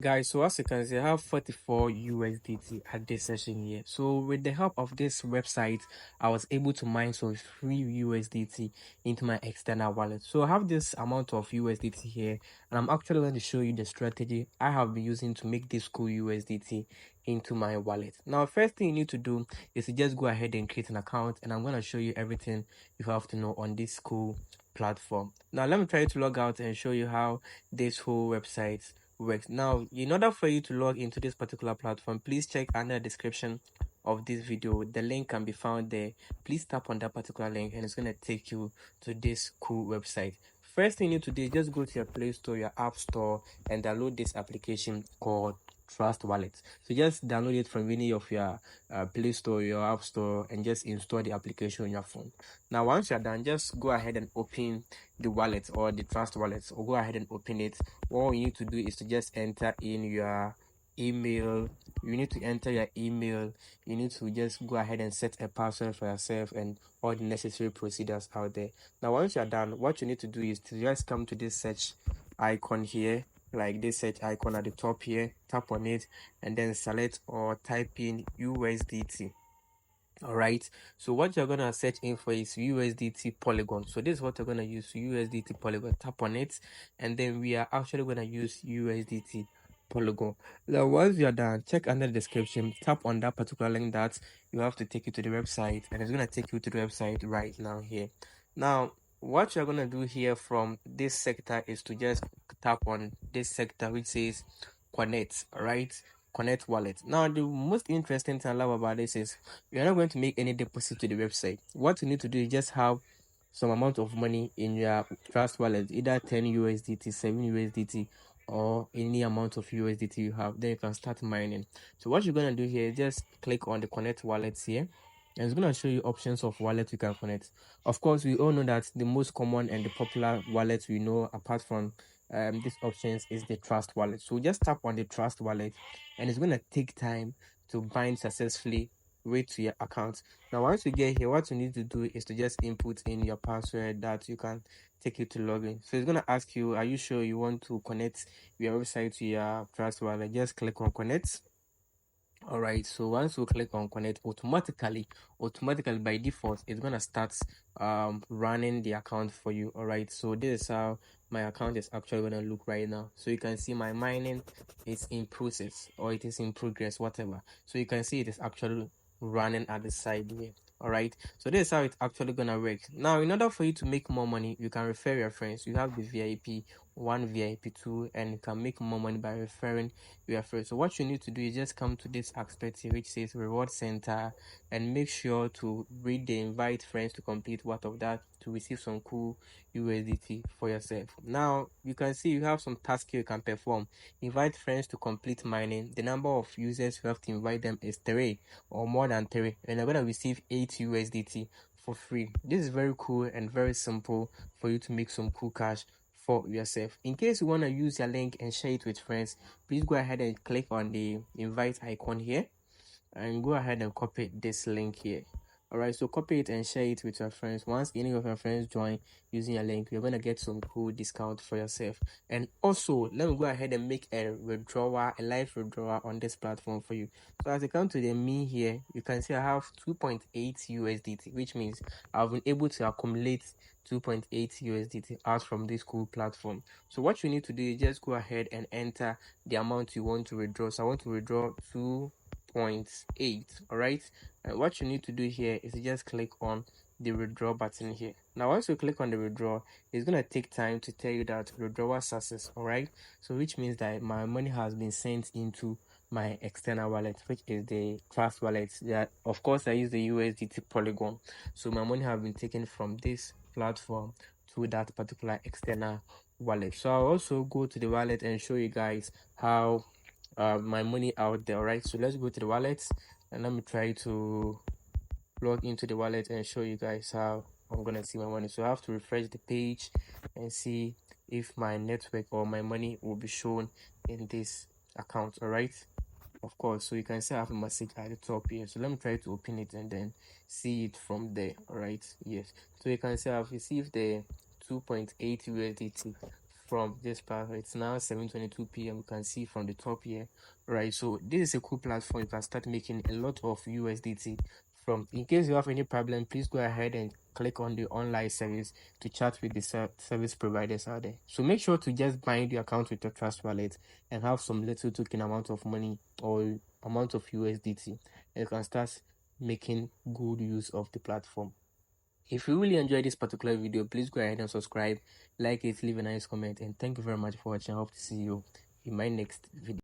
Guys, so as you can see, I have 44 USDT at this session here. So with the help of this website, I was able to mine some free USDT into my external wallet. So I have this amount of USDT here, and I'm actually going to show you the strategy I have been using to make this cool USDT into my wallet. Now, first thing you need to do is to just go ahead and create an account, and I'm going to show you everything you have to know on this cool platform. Now, let me try to log out and show you how this whole website works. Now, in order for you to log into this particular platform, please check under the description of this video. The link can be found there. Please tap on that particular link and it's going to take you to this cool website. First thing you need to do is just go to your Play Store, your App Store, and download this application called Trust Wallet. So just download it from any of your Play Store, your App Store, and just install the application on your phone. Now, once you're done, just go ahead and open the wallet or the Trust Wallet, or go ahead and open it. All you need to do is to just enter in your email. You need to enter your email. You need to just go ahead and set a password for yourself and all the necessary procedures out there. Now, once you're done, what you need to do is to just come to this search icon here, like this search icon at the top here, tap on it, and then select or type in USDT. All right, so what you're gonna search in for is USDT Polygon. So this is what you're gonna use, USDT Polygon. Tap on it, and then we are actually gonna use USDT Polygon. Now, once you're done, check under the description, tap on that particular link that you have to take you to the website, and it's gonna take you to the website right now here. Now, what you're gonna do here from this sector is to just tap on this sector which says connect. All right, connect wallet. Now, the most interesting thing I love about this is you're not going to make any deposit to the website. What you need to do is just have some amount of money in your Trust wallet, either 10 USDT, 7 USDT, or any amount of USDT you have. Then you can start mining. So what you're gonna do here is just click on the connect wallets here, and it's gonna show you options of wallet you can connect. Of course, we all know that the most common and the popular wallet we know apart from these options is the Trust wallet. So just tap on the Trust wallet, and it's gonna take time to bind successfully way to your account. Now, once you get here, what you need to do is to just input in your password that you can take you to login. So it's gonna ask you, are you sure you want to connect your website to your Trust wallet? Just click on connect. All right, so once you click on connect, automatically by default it's gonna start running the account for you. All right, so this is how my account is actually gonna look right now. So you can see my mining is in process, or it is in progress, whatever. So you can see it is actually running at the side here. All right, so this is how it's actually gonna work. Now, in order for you to make more money, you can refer your friends. You have the VIP 1, VIP 2, and you can make more money by referring your friends. So what you need to do is just come to this aspect here which says reward center, and make sure to read the invite friends to complete what of that to receive some cool USDT for yourself. Now you can see you have some tasks you can perform. Invite friends to complete mining. The number of users you have to invite them is 3 or more than 3, and you're gonna receive 8 USDT for free. This is very cool and very simple for you to make some cool cash for yourself. In case you want to use your link and share it with friends, please go ahead and click on the invite icon here and go ahead and copy this link here. All right, so copy it and share it with your friends. Once any of your friends join using your link, you're going to get some cool discount for yourself. And also, let me go ahead and make a withdrawal, a live withdrawal on this platform for you. So as you come to the me here, you can see I have 2.8 USDT, which means I've been able to accumulate 2.8 USDT out from this cool platform. So what you need to do is just go ahead and enter the amount you want to withdraw. So I want to withdraw 2.8. all right, and what you need to do here is just click on the withdraw button here. Now once you click on the withdraw, it's going to take time to tell you that withdrawal success. All right, so which means that my money has been sent into my external wallet, which is the Trust wallet. That of course I use the USDT Polygon, so my money have been taken from this platform to that particular external wallet. So I'll also go to the wallet and show you guys how my money out there. All right, so let's go to the wallet and let me try to log into the wallet and show you guys how I'm gonna see my money. So I have to refresh the page and see if my network or my money will be shown in this account. All right, of course, so you can see I have a message at the top here. So let me try to open it and then see it from there. All right, yes, so you can see I've received the 2.8 USDT from this platform. It's now 7:22 p.m. You can see from the top here, right? So this is a cool platform. You can start making a lot of USDT from. In case you have any problem, please go ahead and click on the online service to chat with the service providers out there. So make sure to just bind your account with your Trust Wallet and have some little token amount of money or amount of USDT. And you can start making good use of the platform. If you really enjoyed this particular video, please go ahead and subscribe, like it, leave a nice comment, and thank you very much for watching. I hope to see you in my next video.